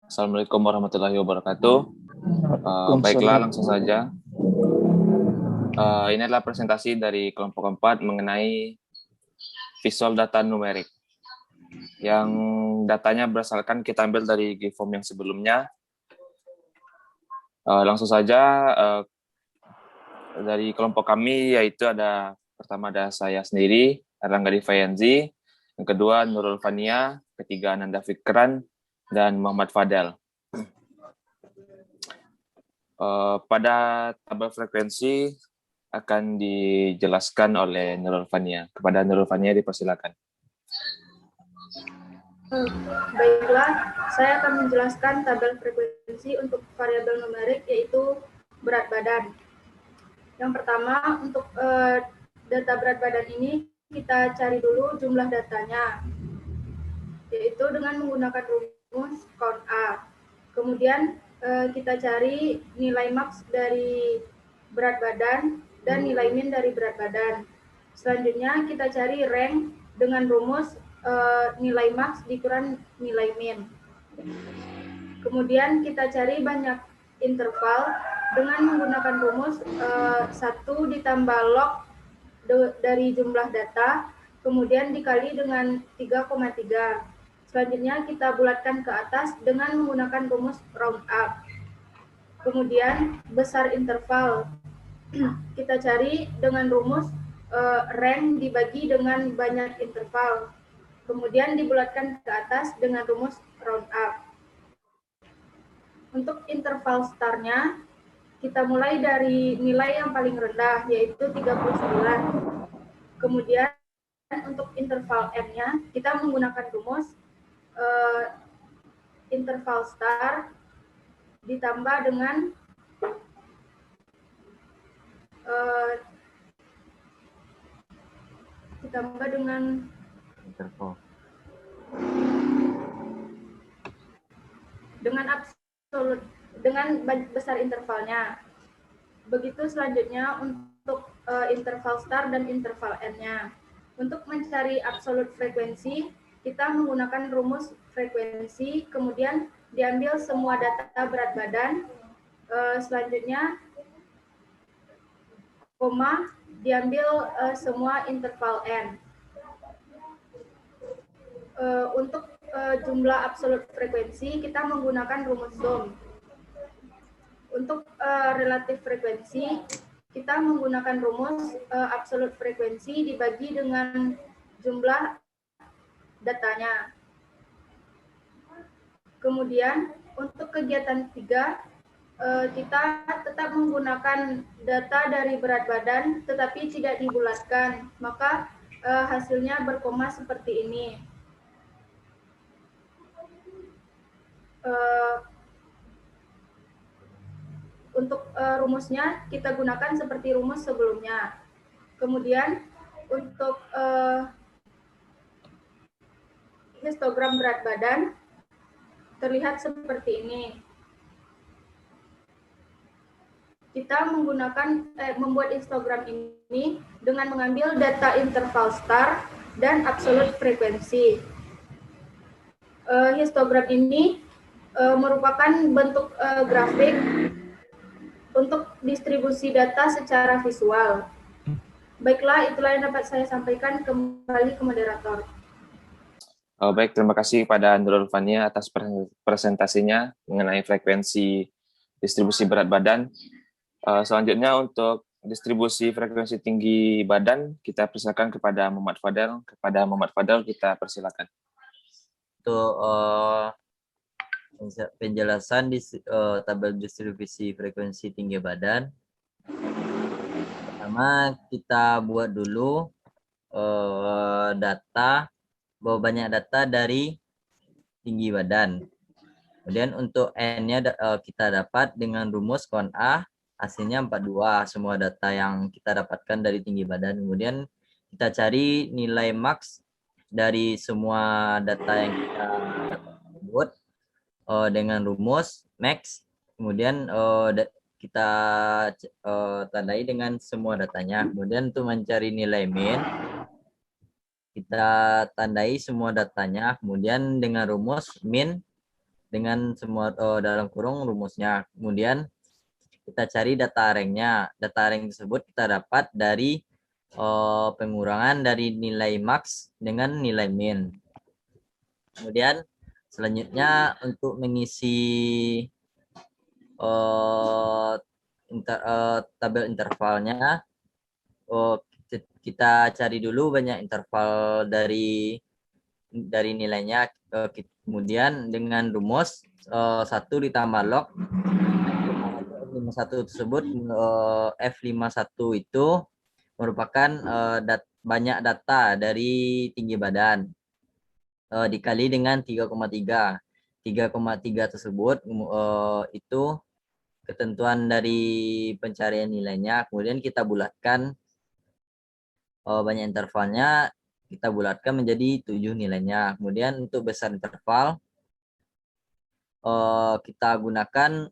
Assalamualaikum warahmatullahi wabarakatuh. Baiklah, langsung saja. Ini adalah presentasi dari kelompok 4 mengenai visual data numerik. Yang datanya berdasarkan kita ambil dari GIFORM yang sebelumnya. Langsung saja dari kelompok kami, yaitu pertama ada saya sendiri, Erlangga Divayanzi, yang kedua Nurul Fania, ketiga Ananda Fikran, dan Muhammad Fadel. Pada tabel frekuensi akan dijelaskan oleh Nurul Fania. Kepada Nurul Fania dipersilakan. Baiklah, saya akan menjelaskan tabel frekuensi untuk variabel numerik, yaitu berat badan. Yang pertama, untuk data berat badan ini, kita cari dulu jumlah datanya, yaitu dengan menggunakan rumus count A. Kemudian kita cari nilai max dari berat badan dan nilai min dari berat badan. Selanjutnya kita cari rank dengan rumus nilai max dikurang nilai min. Kemudian kita cari banyak interval dengan menggunakan rumus 1 ditambah log dari jumlah data, kemudian dikali dengan 3,3. Selanjutnya kita bulatkan ke atas dengan menggunakan rumus round up. Kemudian besar interval kita cari dengan rumus rank dibagi dengan banyak interval. Kemudian dibulatkan ke atas dengan rumus round up. Untuk interval startnya, kita mulai dari nilai yang paling rendah, yaitu 39. Kemudian untuk interval n-nya, kita menggunakan rumus interval start ditambah dengan interval dengan absolut, dengan besar intervalnya. Begitu selanjutnya untuk interval start dan interval n-nya. Untuk mencari absolut frekuensi, kita menggunakan rumus frekuensi, kemudian diambil semua data berat badan, selanjutnya koma, diambil semua interval n. Untuk jumlah absolut frekuensi, kita menggunakan rumus Zoom. Untuk relatif frekuensi, kita menggunakan rumus absolut frekuensi dibagi dengan jumlah datanya. Kemudian untuk kegiatan 3, kita tetap menggunakan data dari berat badan tetapi tidak dibulatkan, maka hasilnya berkoma seperti ini. Untuk rumusnya kita gunakan seperti rumus sebelumnya. Kemudian untuk histogram berat badan terlihat seperti ini. Kita menggunakan membuat histogram ini dengan mengambil data interval start dan absolut frekuensi. Histogram ini merupakan bentuk grafik untuk distribusi data secara visual. Baiklah, itulah yang dapat saya sampaikan. Kembali ke moderator. Baik, terima kasih kepada Nurul Fania atas presentasinya mengenai frekuensi distribusi berat badan. Selanjutnya untuk distribusi frekuensi tinggi badan, kita persilakan kepada Muhammad Fadel. Kepada Muhammad Fadel, kita persilakan. Untuk penjelasan di tabel distribusi frekuensi tinggi badan, pertama kita buat dulu data, bahwa banyak data dari tinggi badan. Kemudian untuk n-nya kita dapat dengan rumus count A, hasilnya 42, semua data yang kita dapatkan dari tinggi badan. Kemudian kita cari nilai max dari semua data yang kita buat dengan rumus max. Kemudian kita tandai dengan semua datanya. Kemudian untuk mencari nilai min, kita tandai semua datanya. Kemudian dengan rumus min dengan semua dalam kurung rumusnya. Kemudian kita cari data ranknya. Data rank tersebut kita dapat dari pengurangan dari nilai max dengan nilai min. Kemudian selanjutnya untuk mengisi tabel intervalnya, kita cari dulu banyak interval dari nilainya. Kemudian dengan rumus 1 ditambah log F51 tersebut, F51 itu merupakan banyak data dari tinggi badan dikali dengan 3,3. 3,3 tersebut itu ketentuan dari pencarian nilainya. Kemudian kita bulatkan banyak intervalnya, kita bulatkan menjadi 7 nilainya. Kemudian untuk besar interval kita gunakan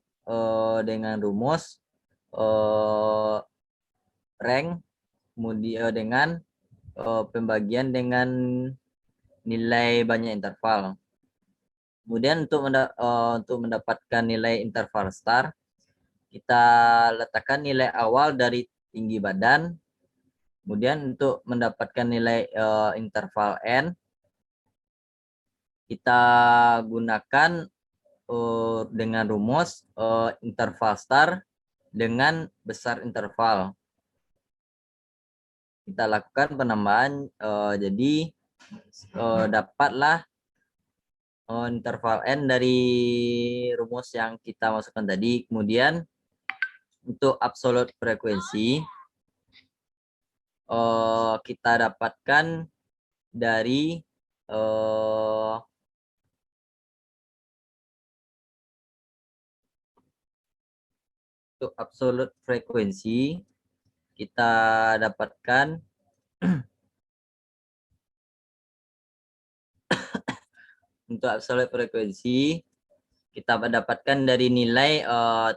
dengan rumus rank kemudian dengan pembagian dengan nilai banyak interval. Kemudian untuk mendapatkan nilai interval star, kita letakkan nilai awal dari tinggi badan. Kemudian untuk mendapatkan nilai interval n, kita gunakan dengan rumus interval star dengan besar interval. Kita lakukan penambahan, jadi dapatlah interval n dari rumus yang kita masukkan tadi. Kemudian untuk absolute frekuensi kita dapatkan dari untuk absolute frekuensi kita dapatkan untuk absolute frekuensi kita dapatkan dari nilai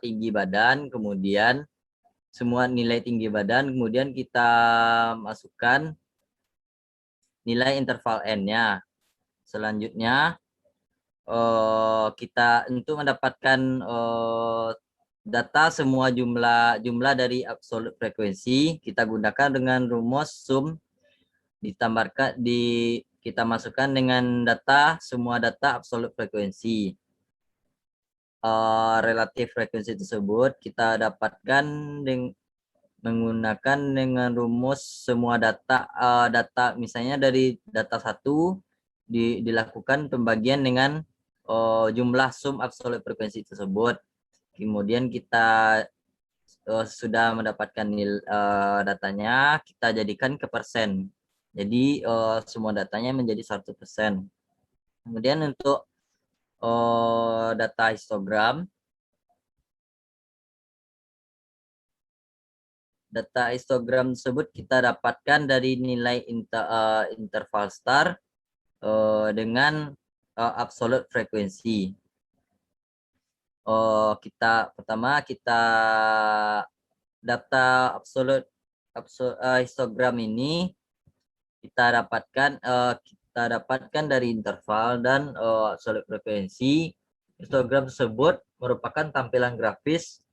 tinggi badan, kemudian semua nilai tinggi badan, kemudian kita masukkan nilai interval n-nya. Selanjutnya kita untuk mendapatkan data semua jumlah dari absolute frekuensi, kita gunakan dengan rumus sum ditambahkan kita masukkan dengan semua data absolute frekuensi. Relatif frekuensi tersebut kita dapatkan menggunakan dengan rumus semua data misalnya dari data 1 dilakukan pembagian dengan jumlah sum absolute frekuensi tersebut. Kemudian kita sudah mendapatkan datanya, kita jadikan ke persen. Jadi semua datanya menjadi 100%. Kemudian untuk data histogram. Data histogram tersebut kita dapatkan dari nilai interval star dengan absolute frekuensi. Pertama kita data absolute histogram ini kita dapatkan dari interval dan absolute frekuensi. Histogram tersebut merupakan tampilan grafis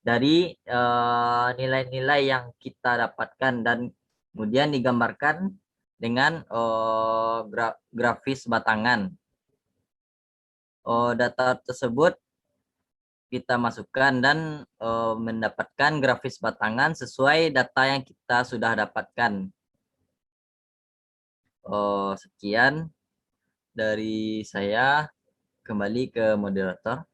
dari nilai-nilai yang kita dapatkan dan kemudian digambarkan dengan grafis batangan. Data tersebut kita masukkan dan mendapatkan grafis batangan sesuai data yang kita sudah dapatkan. Sekian dari saya, kembali ke moderator.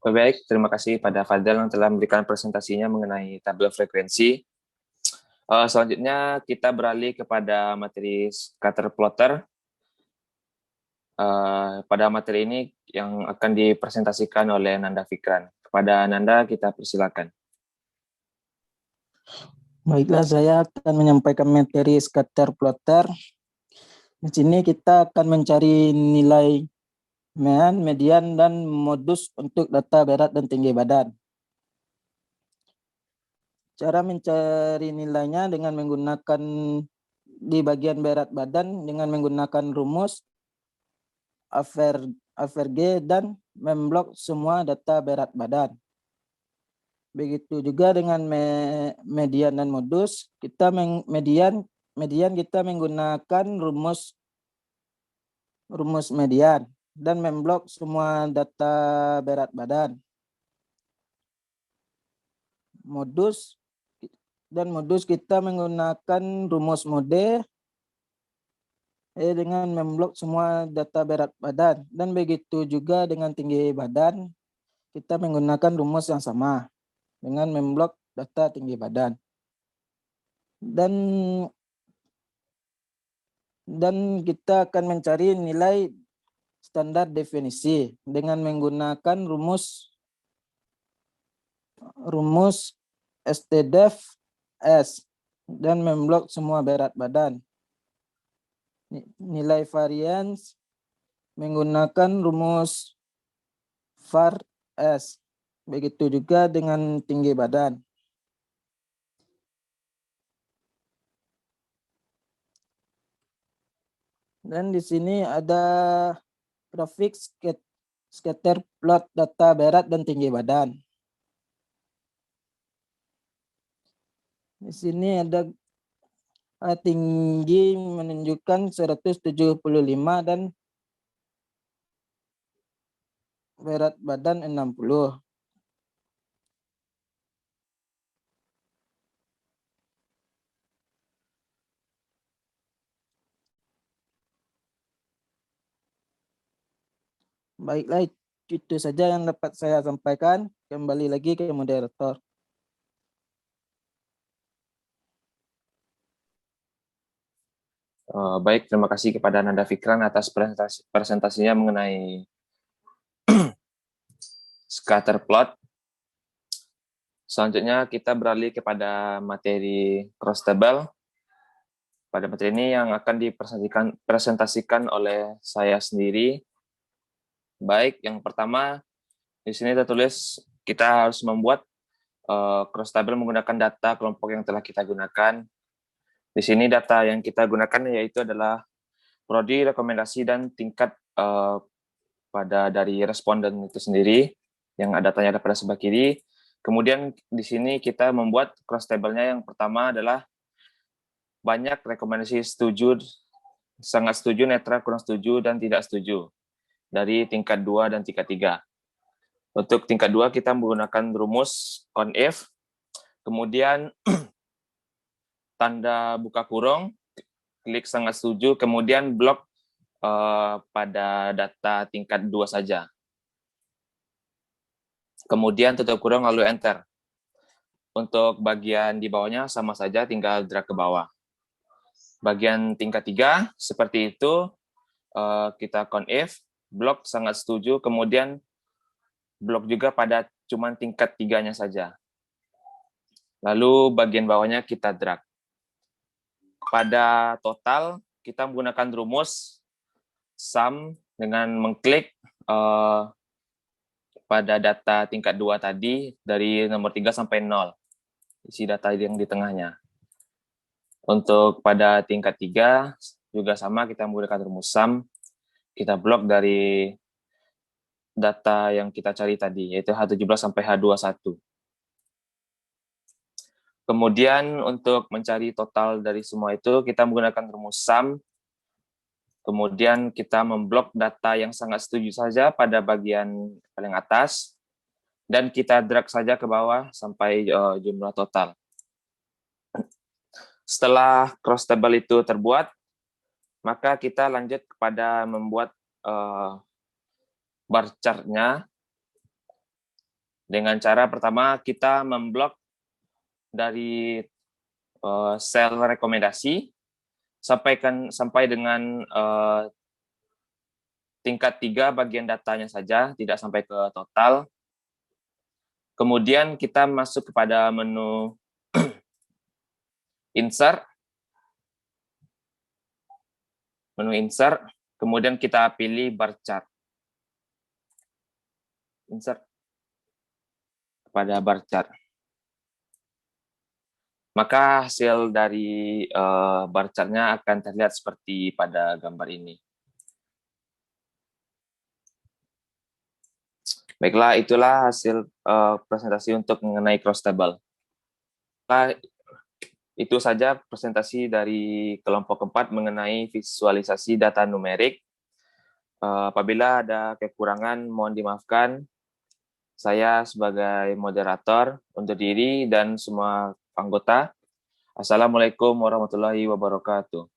Baik, terima kasih pada Fadel yang telah memberikan presentasinya mengenai tabel frekuensi. Selanjutnya kita beralih kepada materi scatter plotter. Pada materi ini yang akan dipresentasikan oleh Nanda Fikran. Kepada Nanda kita persilakan. Baiklah, saya akan menyampaikan materi scatter plotter. Di sini kita akan mencari nilai median dan modus untuk data berat dan tinggi badan. Cara mencari nilainya dengan menggunakan di bagian berat badan dengan menggunakan rumus Average dan memblok semua data berat badan. Begitu juga dengan median dan modus, kita median kita menggunakan rumus median dan memblok semua data berat badan. Modus kita menggunakan rumus mode dengan memblok semua data berat badan, dan begitu juga dengan tinggi badan kita menggunakan rumus yang sama dengan memblok data tinggi badan. Dan kita akan mencari nilai standar definisi dengan menggunakan rumus STDEF S dan memblok semua berat badan. Nilai varians menggunakan rumus var S. Begitu juga dengan tinggi badan. Dan di sini ada grafik scatter plot data berat dan tinggi badan. Di sini ada tinggi menunjukkan 175 dan berat badan 60. Baiklah, itu saja yang dapat saya sampaikan. Kembali lagi ke moderator. Baik, terima kasih kepada Nanda Fikran atas presentasinya mengenai scatter plot. Selanjutnya kita beralih kepada materi cross table. Pada materi ini yang akan dipresentasikan oleh saya sendiri. Baik, yang pertama di sini tertulis kita harus membuat cross table menggunakan data kelompok yang telah kita gunakan. Di sini data yang kita gunakan yaitu adalah prodi, rekomendasi, dan tingkat pada dari responden itu sendiri, yang datanya ada pada sebelah kiri. Kemudian di sini kita membuat cross table-nya. Yang pertama adalah banyak rekomendasi setuju, sangat setuju, netral, kurang setuju, dan tidak setuju dari tingkat 2 dan tingkat 3. Untuk tingkat 2 kita menggunakan rumus CONIF, kemudian tanda buka kurung, klik sangat setuju, kemudian blok pada data tingkat 2 saja. Kemudian tutup kurung lalu enter. Untuk bagian di bawahnya sama saja, tinggal drag ke bawah. Bagian tingkat 3 seperti itu, kita CONIF, blok sangat setuju, kemudian blok juga pada cuman tingkat 3-nya saja. Lalu bagian bawahnya kita drag. Pada total kita menggunakan rumus sum dengan mengklik pada data tingkat 2 tadi dari nomor 3 sampai 0. Isi data yang di tengahnya. Untuk pada tingkat 3 juga sama, kita menggunakan rumus sum. Kita blok dari data yang kita cari tadi, yaitu H17 sampai H21. Kemudian untuk mencari total dari semua itu, kita menggunakan rumus sum. Kemudian kita memblok data yang sangat setuju saja pada bagian paling atas, dan kita drag saja ke bawah sampai jumlah total. Setelah cross table itu terbuat, maka kita lanjut kepada membuat bar chart-nya. Dengan cara pertama kita memblok dari sel rekomendasi sampai dengan tingkat 3 bagian datanya saja, tidak sampai ke total. Kemudian kita masuk kepada menu insert, kemudian kita pilih bar chart. Insert pada bar chart. maka hasil dari bar chartnya akan terlihat seperti pada gambar ini. Baiklah, itulah hasil presentasi untuk mengenai cross table. Nah, itu saja presentasi dari kelompok 4 mengenai visualisasi data numerik. Apabila ada kekurangan, mohon dimaafkan. Saya sebagai moderator undur diri dan semua anggota. Assalamualaikum warahmatullahi wabarakatuh.